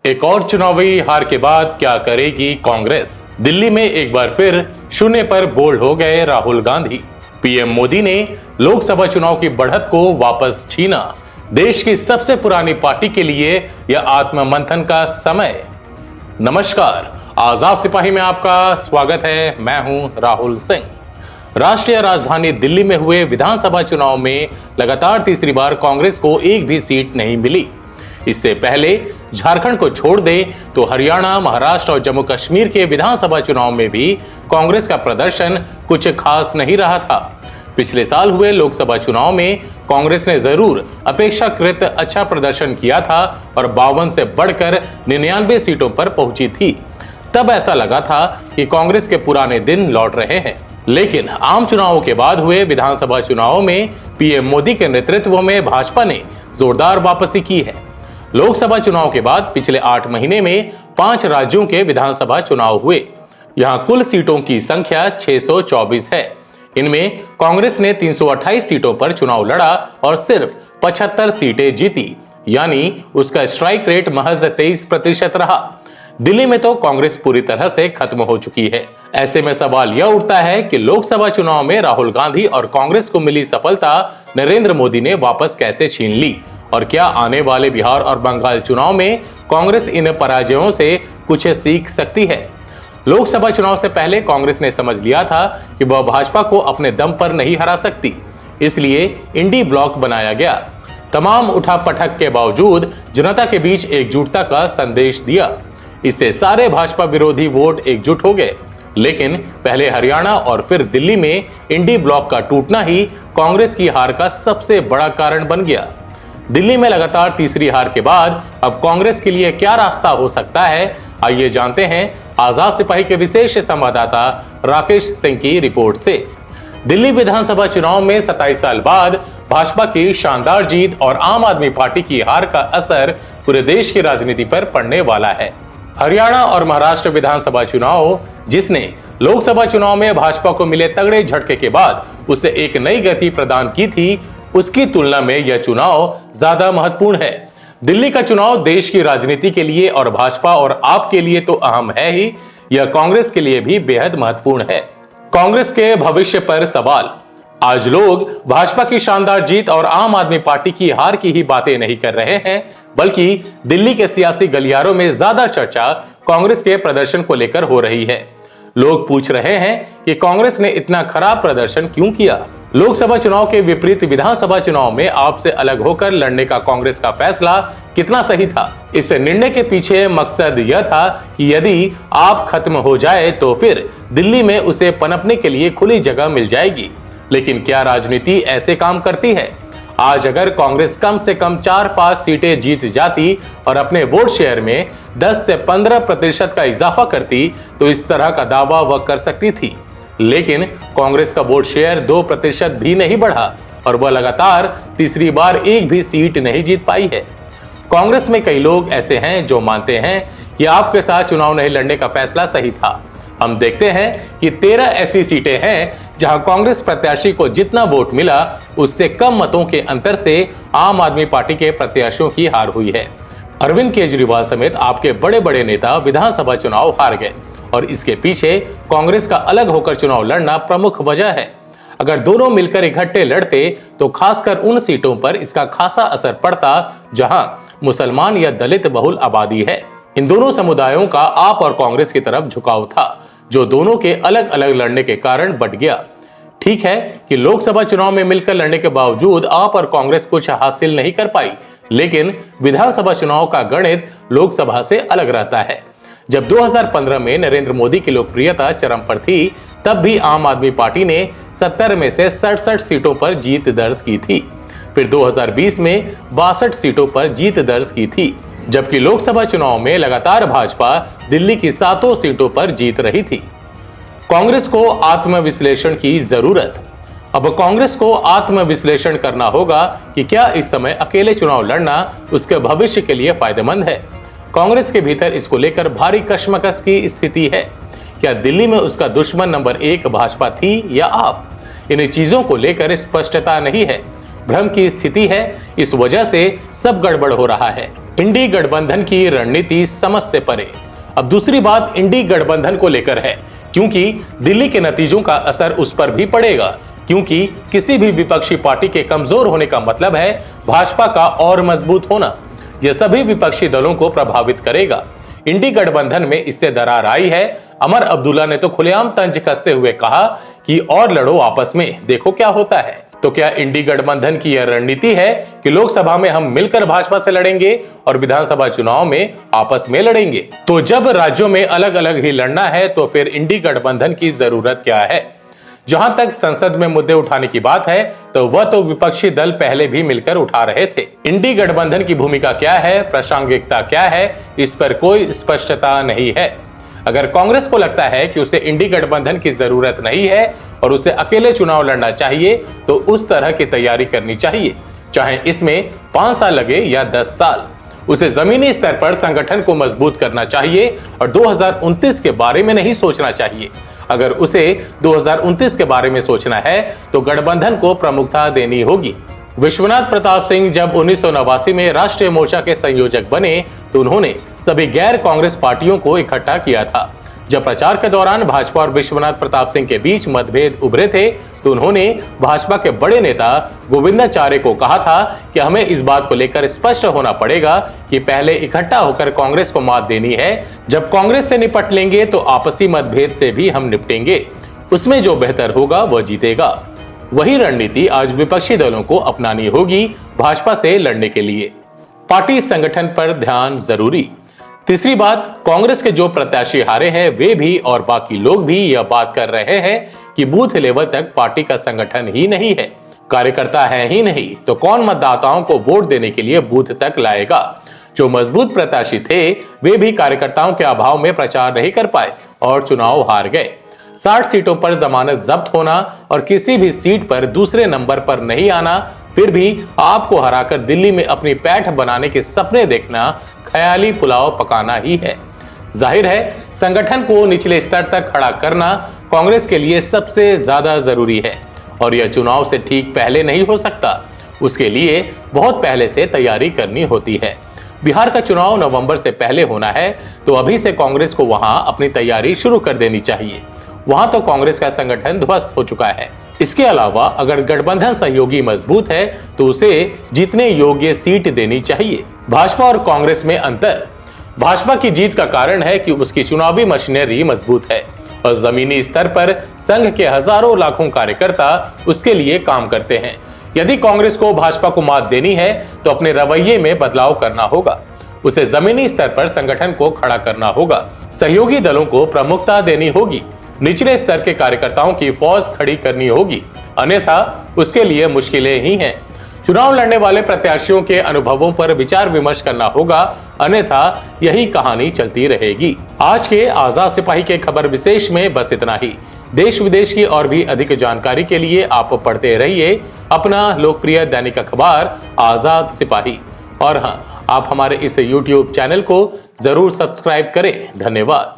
एक और चुनावी हार के बाद क्या करेगी कांग्रेस? दिल्ली में एक बार फिर शून्य पर बोल्ड हो गए राहुल गांधी। पीएम मोदी ने लोकसभा चुनाव की बढ़त को वापस छीना। देश की सबसे पुरानी पार्टी के लिए यह आत्ममंथन का समय। नमस्कार, आजाद सिपाही में आपका स्वागत है। मैं हूं राहुल सिंह। राष्ट्रीय राजधानी दिल्ली में हुए विधानसभा चुनाव में लगातार तीसरी बार कांग्रेस को एक भी सीट नहीं मिली। इससे पहले झारखंड को छोड़ दें तो हरियाणा, महाराष्ट्र और जम्मू कश्मीर के विधानसभा चुनाव में भी कांग्रेस का प्रदर्शन कुछ खास नहीं रहा था। पिछले साल हुए लोकसभा चुनाव में कांग्रेस ने जरूर अपेक्षाकृत अच्छा प्रदर्शन किया था और 52 से बढ़कर 99 सीटों पर पहुंची थी। तब ऐसा लगा था कि कांग्रेस के पुराने दिन लौट रहे हैं। लेकिन आम चुनावों के बाद हुए विधानसभा चुनावों में पीएम मोदी के नेतृत्व में भाजपा ने जोरदार वापसी की है। लोकसभा चुनाव के बाद पिछले 8 महीने में 5 राज्यों के विधानसभा चुनाव हुए। यहां कुल सीटों की संख्या 624 है। इनमें कांग्रेस ने 328 सीटों पर चुनाव लड़ा और सिर्फ 75 सीटें जीती, यानी उसका स्ट्राइक रेट महज 23% रहा। दिल्ली में तो कांग्रेस पूरी तरह से खत्म हो चुकी है। ऐसे में सवाल यह उठता है कि लोकसभा चुनाव में राहुल गांधी और कांग्रेस को मिली सफलता नरेंद्र मोदी ने वापस कैसे छीन ली, और क्या आने वाले बिहार और बंगाल चुनाव में कांग्रेस इन पराजयों से कुछ सीख सकती है? लोकसभा चुनाव से पहले कांग्रेस ने समझ लिया था कि वह भाजपा को अपने दम पर नहीं हरा सकती, इसलिए इंडी ब्लॉक बनाया गया। तमाम उठापटक के बावजूद जनता के बीच एकजुटता का संदेश दिया। इससे सारे भाजपा विरोधी वोट एकजुट हो गए। लेकिन पहले हरियाणा और फिर दिल्ली में इंडी ब्लॉक का टूटना ही कांग्रेस की हार का सबसे बड़ा कारण बन गया। दिल्ली में लगातार तीसरी हार के बाद अब कांग्रेस के लिए क्या रास्ता हो सकता है, आइए जानते हैं आजाद सिपाही के विशेष संवाददाता राकेश सिंह की रिपोर्ट से। दिल्ली विधानसभा चुनाव में 27 साल बाद भाजपा की शानदार जीत और आम आदमी पार्टी की हार का असर पूरे देश की राजनीति पर पड़ने वाला है। हरियाणा और महाराष्ट्र विधानसभा चुनाव, जिसने लोकसभा चुनाव में भाजपा को मिले तगड़े झटके के बाद उसे एक नई गति प्रदान की थी, उसकी तुलना में यह चुनाव ज्यादा महत्वपूर्ण है। दिल्ली का चुनाव देश की राजनीति के लिए और भाजपा और आप के लिए तो अहम है ही, यह कांग्रेस के लिए भी बेहद महत्वपूर्ण है। कांग्रेस के भविष्य पर सवाल। आज लोग भाजपा की शानदार जीत और आम आदमी पार्टी की हार की ही बातें नहीं कर रहे हैं, बल्कि दिल्ली के सियासी गलियारों में ज्यादा चर्चा कांग्रेस के प्रदर्शन को लेकर हो रही है। लोग पूछ रहे हैं कि कांग्रेस ने इतना खराब प्रदर्शन क्यों किया। लोकसभा चुनाव के विपरीत विधानसभा चुनाव में आपसे अलग होकर लड़ने का कांग्रेस का फैसला कितना सही था? इस निर्णय के पीछे मकसद यह था कि यदि आप खत्म हो जाए तो फिर दिल्ली में उसे पनपने के लिए खुली जगह मिल जाएगी। लेकिन क्या राजनीति ऐसे काम करती है? आज अगर कांग्रेस कम से कम 4-5 सीटें जीत जाती और अपने वोट शेयर में 10 से 15% का इजाफा करती तो इस तरह का दावा वह कर सकती थी। लेकिन कांग्रेस का वोट शेयर 2% भी नहीं बढ़ा और वह लगातार तीसरी बार एक भी सीट नहीं जीत पाई है। कांग्रेस में कई लोग ऐसे हैं जो मानते हैं कि आपके साथ चुनाव नहीं लड़ने का फैसला सही था। हम देखते हैं कि 13 ऐसी सीटें हैं जहां कांग्रेस प्रत्याशी को जितना वोट मिला उससे कम मतों के अंतर से आम आदमी पार्टी के प्रत्याशियों की हार हुई है। अरविंद केजरीवाल समेत आपके बड़े बड़े नेता विधानसभा चुनाव हार गए और इसके पीछे कांग्रेस का अलग होकर चुनाव लड़ना प्रमुख वजह है। अगर दोनों मिलकर इकट्ठे लड़ते तो खासकर उन सीटों पर इसका खासा असर पड़ता जहां मुसलमान या दलित बहुल आबादी है। इन दोनों समुदायों का आप और कांग्रेस की तरफ झुकाव था, जो दोनों के अलग अलग लड़ने के कारण बढ़ गया। ठीक है कि लोकसभा चुनाव में मिलकर लड़ने के बावजूद आप और कांग्रेस कुछ हासिल नहीं कर पाई, लेकिन विधानसभा चुनाव का गणित लोकसभा से अलग रहता है। जब 2015 में नरेंद्र मोदी की लोकप्रियता चरम पर थी, तब भी आम आदमी पार्टी ने 70 में से 67 सीटों पर जीत दर्ज की थी। फिर 2020 में 62 सीटों पर जीत दर्ज की थी, जबकि लोकसभा चुनाव में लगातार भाजपा दिल्ली की 7 सीटों पर जीत रही थी। कांग्रेस को आत्मविश्लेषण की जरूरत। अब कांग्रेस को आत्मविश्लेषण करना होगा कि क्या इस समय अकेले चुनाव लड़ना उसके भविष्य के लिए फायदेमंद है। कांग्रेस के भीतर इसको लेकर भारी कशमकश की स्थिति है। क्या दिल्ली में उसका दुश्मन नंबर 1 भाजपा थी या आप? इन चीजों को लेकर स्पष्टता नहीं है। भ्रम की स्थिति है। इस वजह से सब गड़बड़ हो रहा है। इंडी गठबंधन की रणनीति समझ से परे। अब दूसरी बात इंडी गठबंधन को लेकर है, क्योंकि दिल्ली के नतीजों का असर उस पर भी पड़ेगा, क्योंकि किसी भी विपक्षी पार्टी के कमजोर होने का मतलब है भाजपा का और मजबूत होना। यह सभी विपक्षी दलों को प्रभावित करेगा। इंडी गठबंधन में इससे दरार आई है। अमर अब्दुल्ला ने तो खुलेआम तंज कसते हुए कहा कि और लड़ो आपस में, देखो क्या होता है। तो क्या इंडी गठबंधन की यह रणनीति है कि लोकसभा में हम मिलकर भाजपा से लड़ेंगे और विधानसभा चुनाव में आपस में लड़ेंगे? तो जब राज्यों में अलग अलग ही लड़ना है तो फिर इंडी गठबंधन की जरूरत क्या है? जहां तक संसद में मुद्दे उठाने की बात है तो वह तो विपक्षी दल पहले भी मिलकर उठा रहे थे। इंडी गठबंधन की भूमिका क्या है, प्रासंगिकता क्या है, इस पर कोई स्पष्टता नहीं है। अगर कांग्रेस को लगता है कि उसे इंडी गठबंधन की जरूरत नहीं है और उसे अकेले चुनाव लड़ना चाहिए तो उस तरह की तैयारी करनी चाहिए, चाहे इसमें 5 साल लगे या 10 साल। उसे जमीनी स्तर पर संगठन को मजबूत करना चाहिए और 2029 के बारे में नहीं सोचना चाहिए। अगर उसे 2029 के बारे में सोचना है तो गठबंधन को प्रमुखता देनी होगी। विश्वनाथ प्रताप सिंह जब 1989 में राष्ट्रीय मोर्चा के संयोजक बने तो उन्होंने सभी गैर कांग्रेस पार्टियों को इकट्ठा किया था। जब प्रचार के दौरान भाजपा और विश्वनाथ प्रताप सिंह के बीच मतभेद उभरे थे तो उन्होंने भाजपा के बड़े नेता गोविंदाचार्य को कहा था कि हमें इस बात को लेकर स्पष्ट होना पड़ेगा कि पहले इकट्ठा होकर कांग्रेस को मात देनी है। जब कांग्रेस से निपट लेंगे तो आपसी मतभेद से भी हम निपटेंगे, उसमें जो बेहतर होगा वह जीतेगा। वही रणनीति आज विपक्षी दलों को अपनानी होगी भाजपा से लड़ने के लिए। पार्टी संगठन पर ध्यान जरूरी। तीसरी बात, कांग्रेस के जो प्रत्याशी हारे हैं वे भी और बाकी लोग भी यह बात कर रहे हैं कि बूथ लेवल तक पार्टी का संगठन ही नहीं है, कार्यकर्ता है ही नहीं, तो कौन मतदाताओं को वोट देने के लिए बूथ तक लाएगा। जो मजबूत प्रत्याशी थे वे भी कार्यकर्ताओं के अभाव में प्रचार नहीं कर पाए और चुनाव हार गए। 60 सीटों पर जमानत जब्त होना और किसी भी सीट पर दूसरे नंबर पर नहीं आना, फिर भी आपको हराकर दिल्ली में अपनी पैठ बनाने के सपने देखना ख्याली पुलाव पकाना ही है। जाहिर है संगठन को निचले स्तर तक खड़ा करना कांग्रेस के लिए सबसे ज्यादा जरूरी है और यह चुनाव से ठीक पहले नहीं हो सकता। उसके लिए बहुत पहले से तैयारी करनी होती है। बिहार का चुनाव नवंबर से पहले होना है तो अभी से कांग्रेस को वहां अपनी तैयारी शुरू कर देनी चाहिए। वहां तो कांग्रेस का संगठन ध्वस्त हो चुका है। इसके अलावा अगर गठबंधन सहयोगी मजबूत है तो उसे जीतने योग्य सीट देनी चाहिए। भाजपा और कांग्रेस में अंतर। भाजपा की जीत का कारण है कि उसकी चुनावी मशीनरी मजबूत है और जमीनी स्तर पर संघ के हजारों लाखों कार्यकर्ता उसके लिए काम करते हैं। यदि कांग्रेस को भाजपा को मात देनी है तो अपने रवैये में बदलाव करना होगा। उसे जमीनी स्तर पर संगठन को खड़ा करना होगा, सहयोगी दलों को प्रमुखता देनी होगी, निचले स्तर के कार्यकर्ताओं की फौज खड़ी करनी होगी, अन्यथा उसके लिए मुश्किलें ही हैं। चुनाव लड़ने वाले प्रत्याशियों के अनुभवों पर विचार विमर्श करना होगा, अन्यथा यही कहानी चलती रहेगी। आज के आजाद सिपाही के खबर विशेष में बस इतना ही। देश विदेश की और भी अधिक जानकारी के लिए आप पढ़ते रहिए अपना लोकप्रिय दैनिक अखबार आजाद सिपाही। और हाँ, आप हमारे इस YouTube चैनल को जरूर सब्सक्राइब करें। धन्यवाद।